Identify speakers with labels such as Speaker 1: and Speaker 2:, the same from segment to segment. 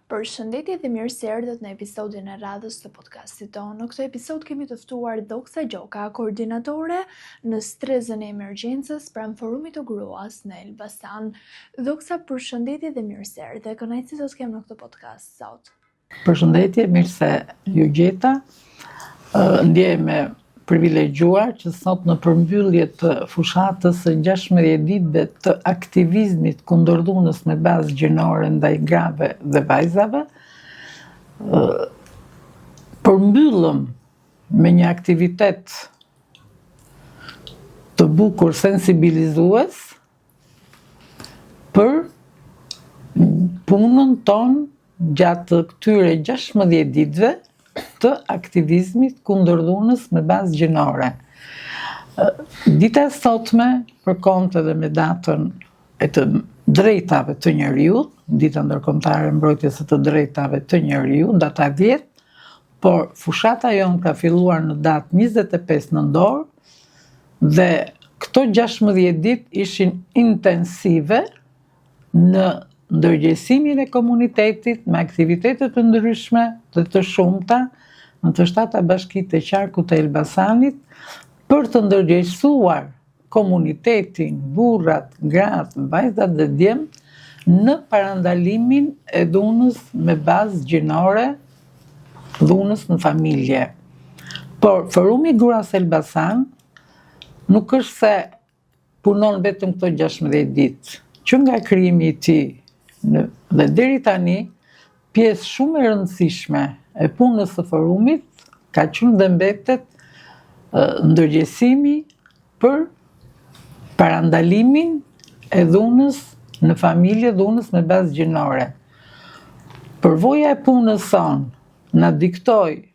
Speaker 1: Përshëndetje dhe mirë se erdhët në episodin e radhës të podcastit tonë. Në këtë episod kemi të ftuar Doksa Gjoka, koordinatore në strezën e emergjencës pranë forumit të gruas në Elbasan. Doksa, përshëndetje dhe mirë se erdhë. Kënaqësi të kem në këtë podcast sot.
Speaker 2: Përshëndetje, mirë se ju gjeta. Ndjehem e privilegjuar që sot në përmbyllje të fushatës së 16 ditëve të aktivizmit kundër dhunës me bazë gjinore ndaj grave dhe vajzave, përmbyllëm me një aktivitet të bukur sensibilizues për punën tonë gjatë këtyre 16 ditëve të aktivizmit kundër dhunës me bazë gjinore. Dita e sotme përkon edhe me datën e të drejtave të njeriut, dita ndërkombëtare e mbrojtjes së të drejtave të njeriut, data 10, por fushata jonë ka filluar në datë 25 nëntor dhe këto 16 ditë ishin intensive në ndërgjegjësimin e komunitetit me aktivitete të ndryshme dhe të shumta në të 7 bashkitë të qarkut të Elbasanit për të ndërgjegjësuar komunitetin, burrat, gratë, vajzat dhe djemt në parandalimin e dhunës me bazë gjinore, dhunës në familje. Por Forumi Gruas Elbasan nuk është se punon vetëm këto 16 ditë, që nga krijimi i tij dhe deri tani, pjesë shumë e rëndësishme e punës së forumit ka qenë dhe mbetet ndërgjegjësimi për parandalimin e dhunës në familje, dhunës me bazë gjinore. Përvoja e punës sonë na diktoi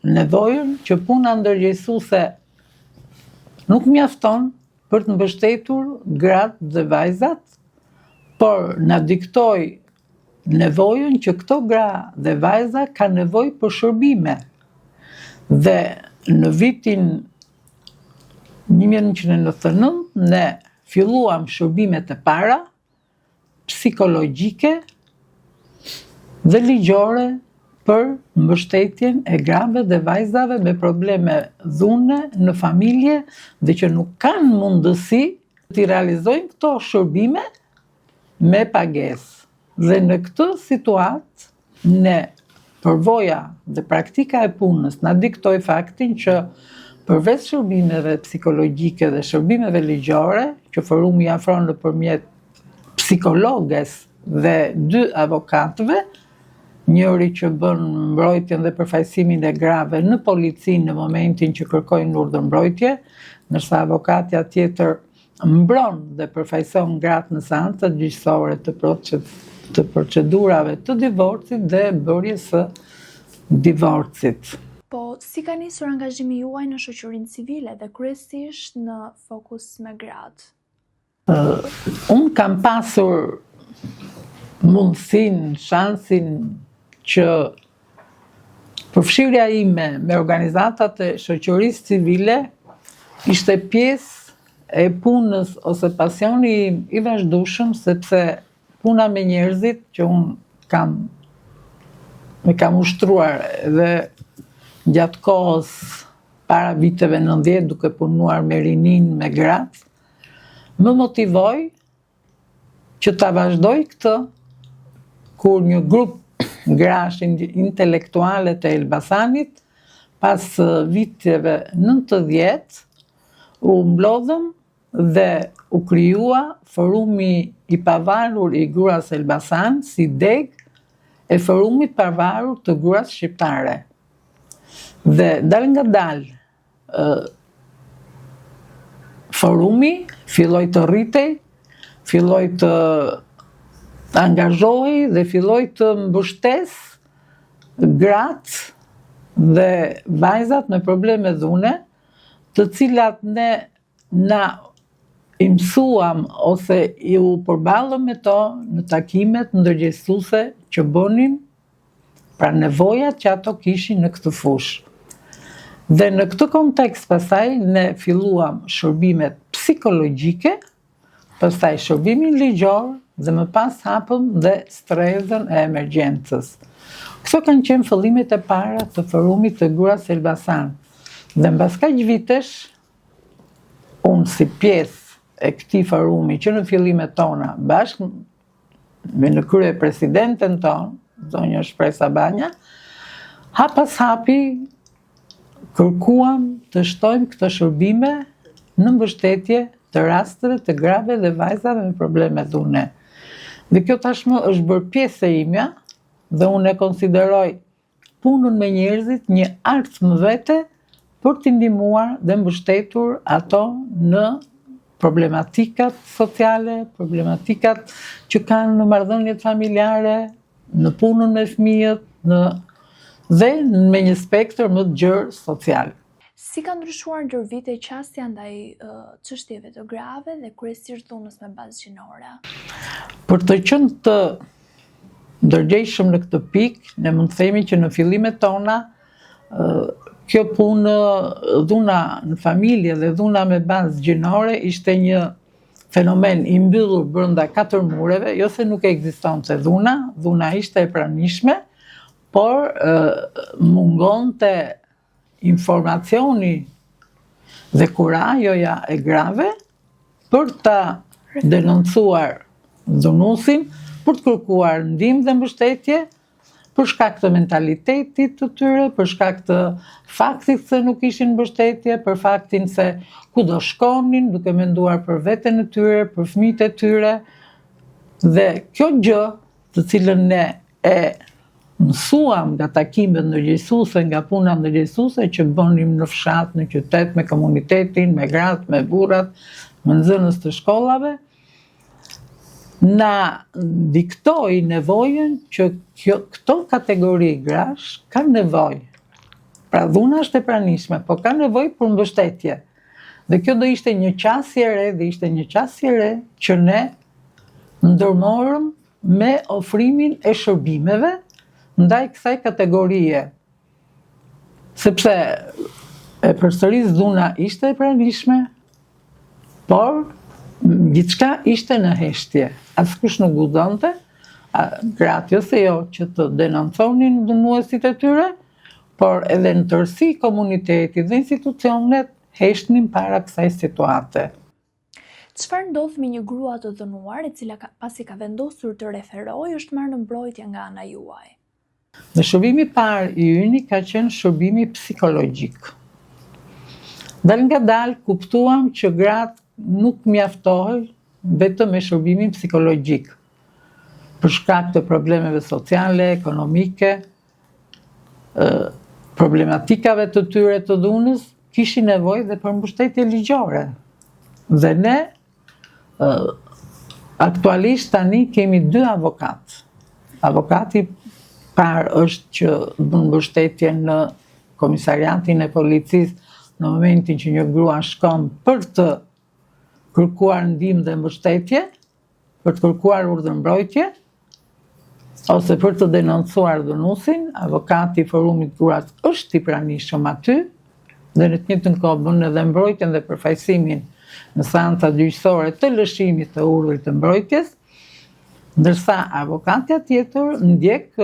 Speaker 2: nevojën që puna ndërgjegjësuese nuk mjafton për të mbështetur gratë dhe vajzat, por na diktoi nevojën që këto gra dhe vajza ka nevojë për shërbime. Dhe në vitin 1999 ne filluam shërbimet e para psikologjike dhe ligjore për mbështetjen e grave dhe vajzave me probleme dhune në familje dhe që nuk kanë mundësi të realizojnë këto shërbime me pagesë. Dhe në këtë situatë ne përvoja dhe praktika e punës na diktoi faktin që përveç shërbimeve psikologjike dhe shërbimeve ligjore, që forumi afron nëpërmjet psikologes dhe 2 avokatëve, njëri që bën mbrojtjen dhe përfaqësimin e grave në polici në momentin që kërkojnë urdhër mbrojtje, ndërsa avokatja tjetër mbron dhe përfaqëson gratë në seancat gjyqësore të procedurave të divorcit dhe bërjes së divorcit.
Speaker 1: Po, si ka nisur angazhimi juaj në shoqërinë civile dhe kryesisht në fokus me gratë?
Speaker 2: Unë kam pasur mundësinë, shansin që përfshirja ime me organizatat e shoqërisë civile ishte pjesë e punës ose pasioni i vazhdueshëm, sepse puna me njerëzit që unë me kam ushtruar dhe gjatë kohës para viteve 90 duke punuar me rinin me gratë, më motivoi që ta vazhdoj këtë kur një grup grash intelektuale të Elbasanit pas viteve 90 u mblodhëm dhe u krijua Forumi i Pavarur i Gruas Elbasan si deg e Forumit Pavarur të Gruas Shqiptare. Dhe dal nga dal forumi filloi të rritej, filloi të angazhohej dhe filloi të mbështes gratë dhe vajzat me probleme dhune, të cilat ne na imësuam ose ju përballëm me to në takimet ndërgjegjësuese që bënim pra nevojat që ato kishin në këtë fushë. Dhe në këtë kontekst pastaj ne filluam shërbimet psikologjike, pastaj shërbimin ligjor dhe më pas hapëm dhe strezën e emergjencës. Këto kanë qenë fillimet e para të forumit të gruas Elbasan. Dhe mbas kaq vitesh, unë si pjesë e këtij forumi që në fillimet tona bashkë me në krye presidenten tonë, zonja Shpresa Banja, hap pas hapi kërkuam të shtojmë këto shërbime në mbështetje të rasteve të grave dhe vajzave me probleme dhune. Dhe kjo tashmë është bërë pjesë e imja dhe unë e konsideroj punën me njerëzit një art më vete për t'i ndihmuar dhe mbështetur ato në problematikat sociale, problematikat që kanë në marrëdhëniet familjare, në punën me fëmijët, dhe me një spektër më të gjerë social.
Speaker 1: Si ka ndryshuar ndër vite qasja ndaj çështjeve të grave dhe kryesisht dhunës me bazë gjinore?
Speaker 2: Për të qenë të ndërgjegjshëm në këtë pikë, ne mund të themi që në fillimet tona kjo punë, dhuna në familje dhe dhuna me bazë gjinore ishte një fenomen i mbyllur brenda 4 mureve, jo se nuk ekzistonte dhuna ishte e pranishme, por mungonte informacioni dhe kurajoja e grave për ta denoncuar dhunuesin, për të kërkuar ndihmë dhe mbështetje, për shkak të mentalitetit të tyre, për shkak të faktit se nuk ishin mbështetje, për faktin se ku do shkonin, duke menduar për veten e tyre, për fëmijët e tyre. Dhe kjo gjë, të cilën ne e mësuam nga takimet ndërgjegjësuese, nga puna ndërgjegjësuese që bënim në fshat, në qytet, me komunitetin, me gratë, me burrat, me nxënës të shkollave, na diktoi nevojën që këto kategori grash kanë nevojë. Pra dhuna është e pranishme, po ka nevojë për mbështetje. Dhe kjo do ishte një qasje e re, dhe ishte një qasje e re që ne ndërmorëm me ofrimin e shërbimeve ndaj kësaj kategorie. Sepse e përsëris dhuna ishte e pranishme, por gjithçka ishte në heshtje. Askush nuk guxonte, gratë ose jo, që të denonconin dhunuesit e tyre, por edhe në tërësi komuniteti dhe institucionet heshtnin para kësaj situate.
Speaker 1: Çfarë ndodh me një grua të dënuar e cila pasi ka vendosur të referojë është marrë në mbrojtje nga ana juaj?
Speaker 2: Dhe shërbimi i parë i yni ka qenë shërbimi psikologjik. Dal nga dal kuptuam që gratë nuk mjaftohej vetëm me shërbimin psikologjik. Për shkak të problemeve sociale, ekonomike, problematikave të tyre të dhunës, kishin nevojë dhe për mbështetje ligjore. Dhe ne aktualisht tani kemi 2 avokat. Avokati parë është që bën mbështetje në komisariatin e policisë në momentin që një grua shkon për të kërkuar ndihmë dhe mbështetje, për të kërkuar urdhër mbrojtje, ose për të denoncuar dhunuesin, avokati i forumit gruas është i pranishëm aty, dhe në të njëjtën kohë bën edhe mbrojtjen dhe përfaqësimin në seanca gjyqësore të lëshimit të urdhrit të mbrojtjes, ndërsa avokatja tjetër ndjek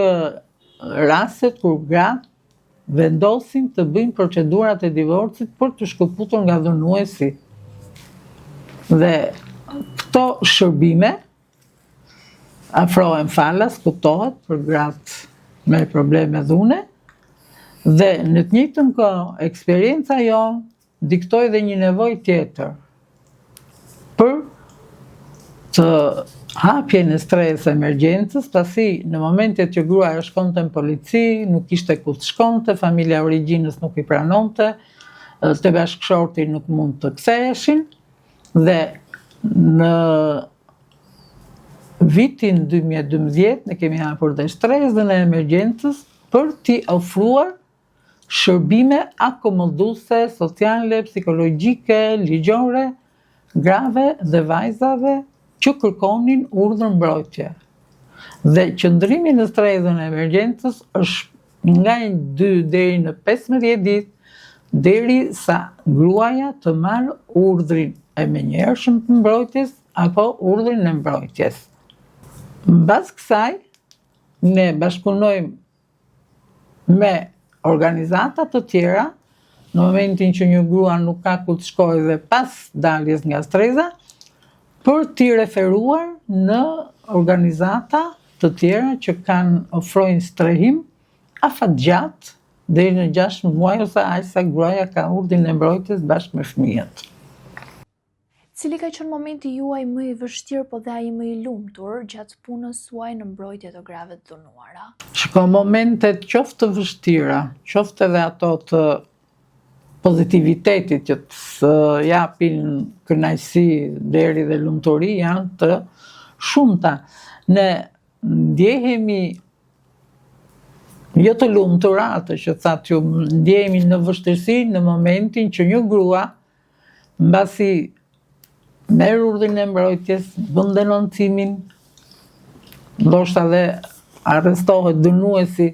Speaker 2: rastet kur gratë vendosin të bëjnë procedurat e divorcit për të shkëputur nga dhunuesi. Dhe këto shërbime afrohen falas, kuptohet, për gratë me probleme dhune, dhe në të njëjtën kohë eksperienca jonë diktoi dhe një nevojë tjetër për të hapjen e stresë emergjencës, pasi në momentet që gruaja shkonte në polici, nuk kishte ku të shkonte, familja origjinës nuk i pranonte, të bashkëshorti nuk mund të ktheheshin, dhe në vitin 2012 ne kemi hapur dhe stresën e emergjencës për t'i ofruar shërbime akomoduese, sociale, psikologjike, ligjore, grave dhe vajzave që kërkonin urdhër mbrojtje. Dhe qëndrimi në stresën e emergjencës është nga 2 deri në 15 ditë, deri sa gruaja të marrë urdhrin e menjëhershëm të mbrojtjes apo urdhrin e mbrojtjes. Mbas kësaj, ne bashkëpunojmë me organizata të tjera, në momentin që një grua nuk ka ku të shkojë dhe pas daljes nga streza, për t'i referuar në organizata të tjera që ofrojnë strehim afatgjatë deri në 6 muaj ose aq sa gruaja ka urdhrin e mbrojtjes bashkë me fëmijët.
Speaker 1: Cili ka qenë momenti juaj më i vështirë po dhe ai më i lumtur gjatë punës suaj në mbrojtje të grave të dhunuara?
Speaker 2: Shko, momentet qoftë të vështira, qoftë edhe ato të pozitivitetit që të japin kënaqësi deri dhe lumturi janë të shumta. Ne ndjehemi jo të lumtura, atë që thatë ju, ndjehemi në vështirësi në momentin që një grua, mbasi merr urdhrin e mbrojtjes, bën denoncimin, ndoshta dhe arrestohet dënuesi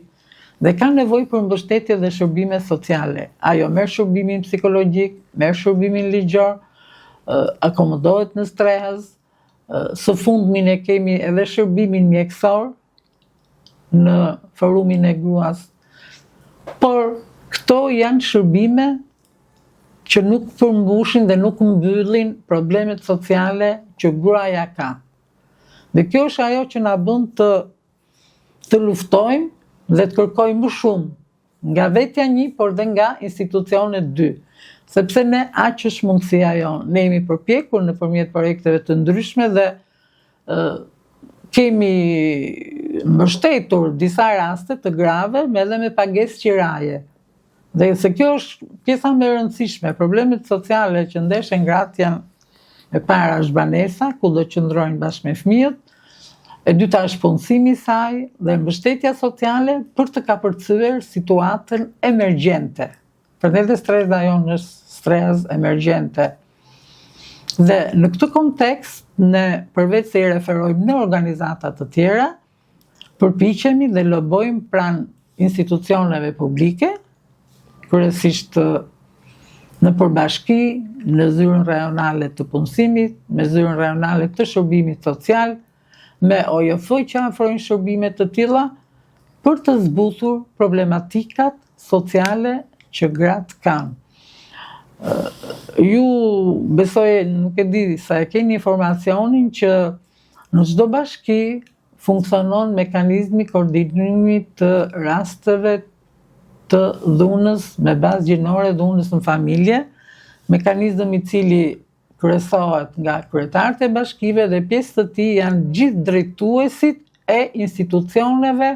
Speaker 2: dhe ka nevojë për mbështetje dhe shërbime sociale. Ajo merr shërbimin psikologjik, merr shërbimin ligjor, akomodohet në strehës, së fundmi ne kemi edhe shërbimin mjekësor në forumin e gruas. Por këto janë shërbime që nuk përmbushin dhe nuk mbyllin problemet sociale që gruaja ka. Dhe kjo është ajo që na bën të luftojmë dhe të kërkojmë më shumë nga vetja një, por dhe nga institucionet dy. Sepse ne aq është mundësia jonë. Ne jemi përpjekur nëpërmjet projekteve të ndryshme dhe kemi mbështetur disa raste të grave edhe me pagesë qiraje. Dhe se kjo është pjesa më e rëndësishme, problemet sociale që ndeshen gratë janë e para është banesa, ku do qëndrojnë bashkë me fëmijët, e dyta është punësimi i saj dhe mbështetja sociale për të kapërcyer situatën emergjente. Për ne dhe stresa jonë është stres emergjente. Dhe në këtë kontekst, ne përveç se i referojmë në organizata të tjera, përpiqemi dhe lobojmë pranë institucioneve publike, kryesisht në përbashki, në zyrën rajonale të punësimit, me zyrën rajonale të shërbimit social, me OJF që afrojnë shërbime të tilla, për të zbutur problematikat sociale që gratë kanë. Ju besoj, nuk e di sa e keni informacionin që në çdo bashki funksionon mekanizmi koordinimit të rasteve të dhunës me bazë gjinore, dhunës në familje, mekanizëm i cili kryesohet nga kryetarët e bashkive dhe pjesë të tij janë gjithë drejtuesit e institucioneve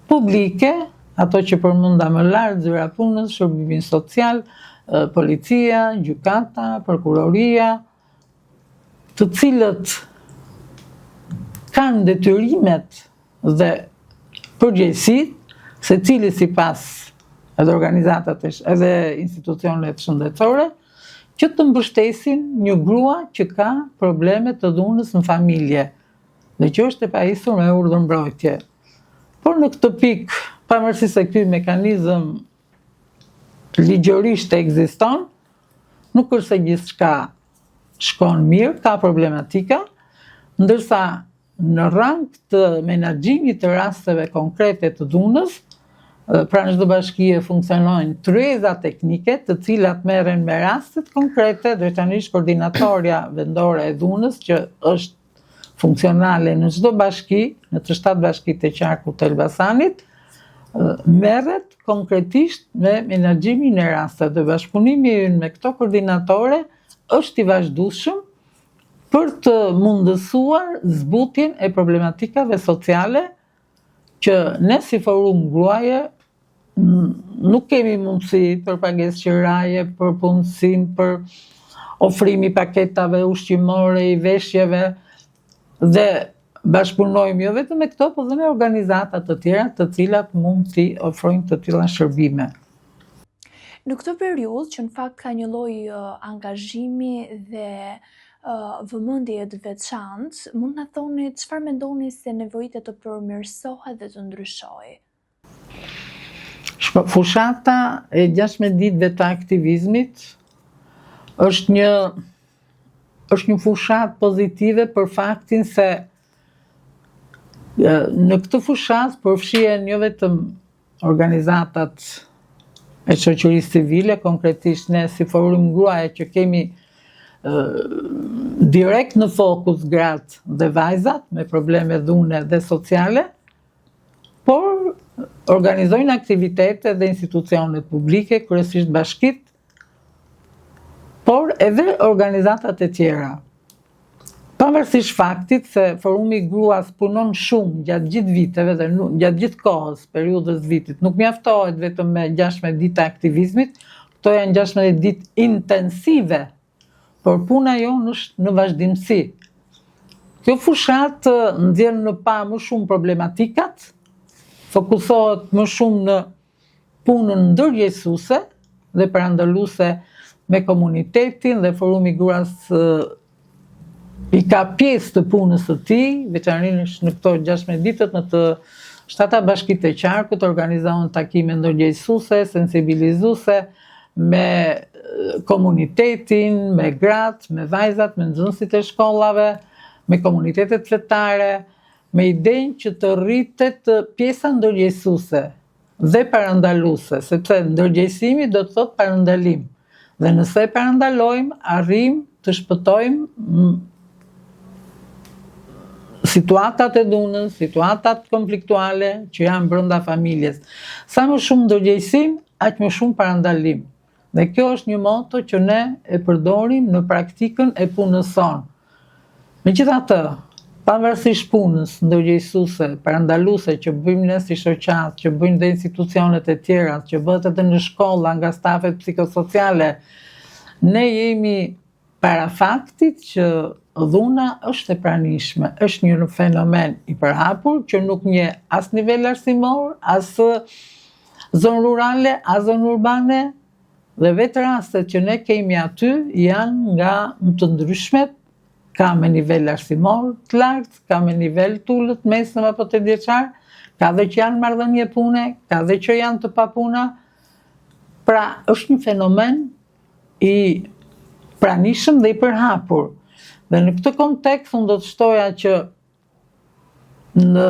Speaker 2: publike, ato që përmenda më lart, zyra punës, shërbimi social, policia, gjykata, prokuroria, të cilët kanë detyrimet dhe përgjegjësitë, secili sipas edhe organizatat edhe institucionet shëndetësore, që të mbështesin një grua që ka probleme të dhunës në familje dhe që është e pajisur me urdhër mbrojtje. Por në këtë pikë, pavarësisht se ky mekanizëm ligjërisht ekziston, nuk është se gjithçka shkon mirë, ka problematika, ndërsa në rang të menaxhimit të rasteve konkrete të dhunës, pra në çdo bashkie funksionojnë tryeza teknike të cilat merren me rastet konkrete, veçanërisht koordinatoria vendore e dhunës që është funksionale në çdo bashki, në të 7 bashkitë e qarkut të Elbasanit, merret konkretisht me menaxhimin e rasteve dhe bashkëpunimi ynë me këto koordinatore është i vazhdueshëm për të mundësuar zbutjen e problematikave sociale që ne si forum gruaje nuk kemi mundësi për pagesë qiraje, për punësim, për ofrimi paketave ushqimore, i veshjeve dhe bashkëpunojmë jo vetëm me këto, por edhe me organizata të tjera të cilat mund t'i ofrojnë të tilla shërbime.
Speaker 1: Në këtë periudhë që në fakt ka një lloj angazhimi dhe vëmendje të veçantë, mund na thoni çfarë mendoni se nevojitet të përmirësohet dhe të ndryshojë?
Speaker 2: Fushata e 16 ditëve të aktivizmit është një fushatë pozitive për faktin se Në këtë fushat përfshihen jo vetëm organizatat e shoqërisë civile, konkretisht ne si Forum Gruaje që kemi direkt në fokus gratë dhe vajzat me probleme dhune dhe sociale, por organizojnë aktivitete dhe institucionet publike, kryesisht bashkit, por edhe organizatat e tjera. Pavarësisht faktit se Forumi Gruas punon shumë gjatë gjithë viteve dhe gjatë gjithë kohës, periudhës vitit, nuk mjaftohet vetëm me 16 ditë aktivizmit, këto janë 16 ditë intensive, por puna jonë është në vazhdimsi. Kjo fushat nxjerr në pa më shumë problematikat, fokusohet më shumë në punën ndërgjegjësuese dhe parandaluese me komunitetin dhe Forumi Gruas i ka pjesë të punës së tij, veçanërisht në këto 16 ditët në të 7 bashkitë e qarkut organizohen takime ndërgjegjësuese, sensibilizuese me komunitetin, me gratë, me vajzat, me nxënësit e shkollave, me komunitetet fetare, me idenë që të rritet pjesa ndërgjegjësuese dhe parandaluese, sepse ndërgjegjësimi do të thotë parandalim. Dhe nëse parandalojmë, arrijmë të shpëtojmë situatat e dhunës, situatat konfliktuale që janë brenda familjes. Sa më shumë ndërgjegjësim, aq më shumë parandalim. Dhe kjo është një moto që ne e përdorim në praktikën e punës sonë. Megjithatë, pavarësisht punës ndërgjegjësuese, parandaluese që bëjmë ne si shoqat, që bëjnë dhe institucionet e tjera, që bëhet edhe në shkolla nga stafet psikosociale, ne jemi para faktit që dhuna është e pranishme, është një fenomen i përhapur që nuk njeh as nivel arsimor, as zonë rurale, as zonë urbane, dhe vetë rastet që ne kemi aty janë nga më të ndryshmet, ka me nivel arsimor të lartë, ka me nivel të ulët, mesëm apo të vjeçar, ka dhe që janë marrëdhënie pune, ka dhe që janë të papuna. Pra, është një fenomen i pranishëm dhe i përhapur. Dhe në këtë kontekst unë do të shtoja që në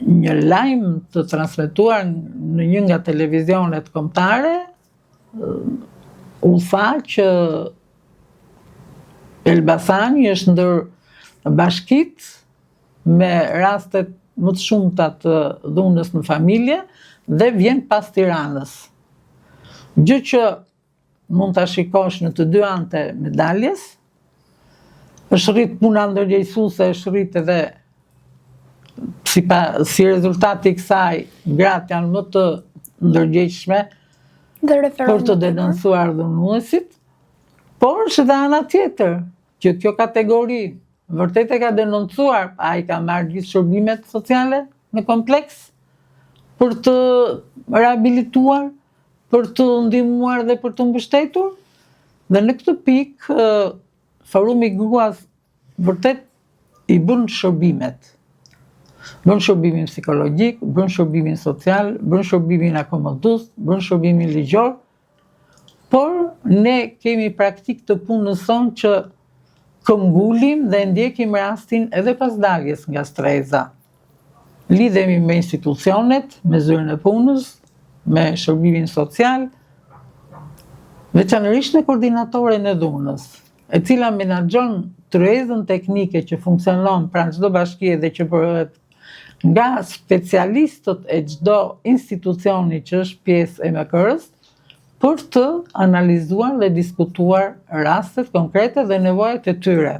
Speaker 2: një lajm të transmetuar në një nga televizionet kombëtare, u tha që Elbasani është ndër bashkitë me rastet më të shumta të dhunës në familje dhe vjen pas Tiranës. Gjë që mund ta shikosh në të dy anët e medaljes, është rrit puna ndërgjegjësuese, është rrit edhe si rezultati i kësaj, gratë janë më të ndërgjegjshme për të denoncuar dhunuesit, por është edhe ana tjetër, që kjo kategori vërtet e ka denoncuar, ai ka marrë gjithë shërbimet sociale në kompleks për të rehabilituar, për të ndihmuar dhe për të mbështetur. Dhe në këtë pikë Forumi Gruas vërtet i bën shërbimet. Bën shërbimin psikologjik, bën shërbimin social, bën shërbimin akomodues, bën shërbimin ligjor, por ne kemi praktik të punës sonë që këmbgulim dhe ndjekim rastin edhe pas daljes nga streza. Lidhemi me institucionet, me zyrën e punës, me shërbimin social, veçanërisht në koordinatoren e dhunës, e cila menaxhon tryezën teknike që funksionon pranë çdo bashkie dhe që bëhet nga specialistët e çdo institucioni që është pjesë e MKR-s, për të analizuar dhe diskutuar rastet konkrete dhe nevojat e tyre.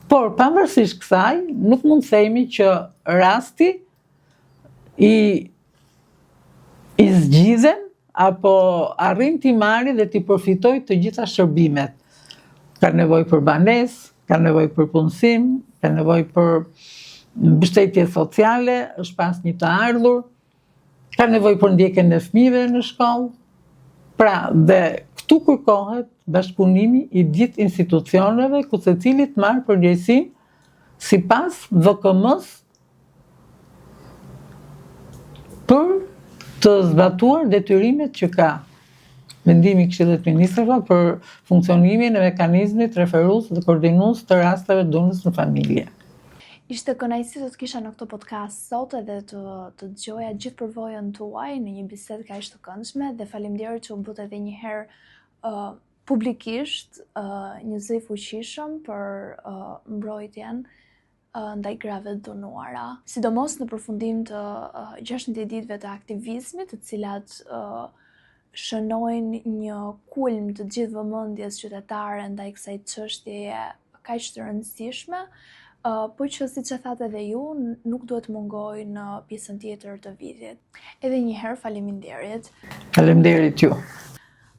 Speaker 2: Por pavarësisht kësaj, nuk mund të themi që rasti i zgjidhen apo arrin t'i marrë dhe t'i përfitoj të gjitha shërbimet. Ka nevojë për banesë, ka nevojë për punësim, ka nevojë për mbështetje sociale, është pas një të ardhur, ka nevojë për ndjekjen e fëmijëve në shkollë. Pra, dhe këtu kërkohet bashkëpunimi i gjithë institucioneve ku secili të marrë përgjegjësinë sipas VKM-s për të zbatuar detyrimet që ka vendimi i Këshillit të Ministrave për funksionimin e mekanizmit referues dhe koordinues të rasteve dhunës në familje.
Speaker 1: Ishte kënaqësi të kisha në këtë podcast sot edhe të dëgjoja gjithë përvojën tuaj në një bisedë kaq të këndshme dhe faleminderit që u bët edhe një herë publikisht një zë i fuqishëm për mbrojtjen ndaj grave të dënuara. Sidomos në përfundim të 16 ditëve të aktivizmit, të cilat shënojnë një kulm të gjithë vëmendjes qytetare ndaj kësaj çështjeje kaq të rëndësishme. Po që si që thatë edhe ju, nuk duhet mungoj në pjesën tjetër të vitit. Edhe një herë faleminderit.
Speaker 2: Faleminderit ju.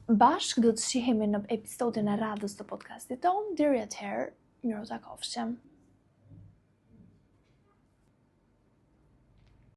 Speaker 1: Bashkë do të shihemi në episodin e radhës të podcastit tonë. Deri atëherë, miru takofshim.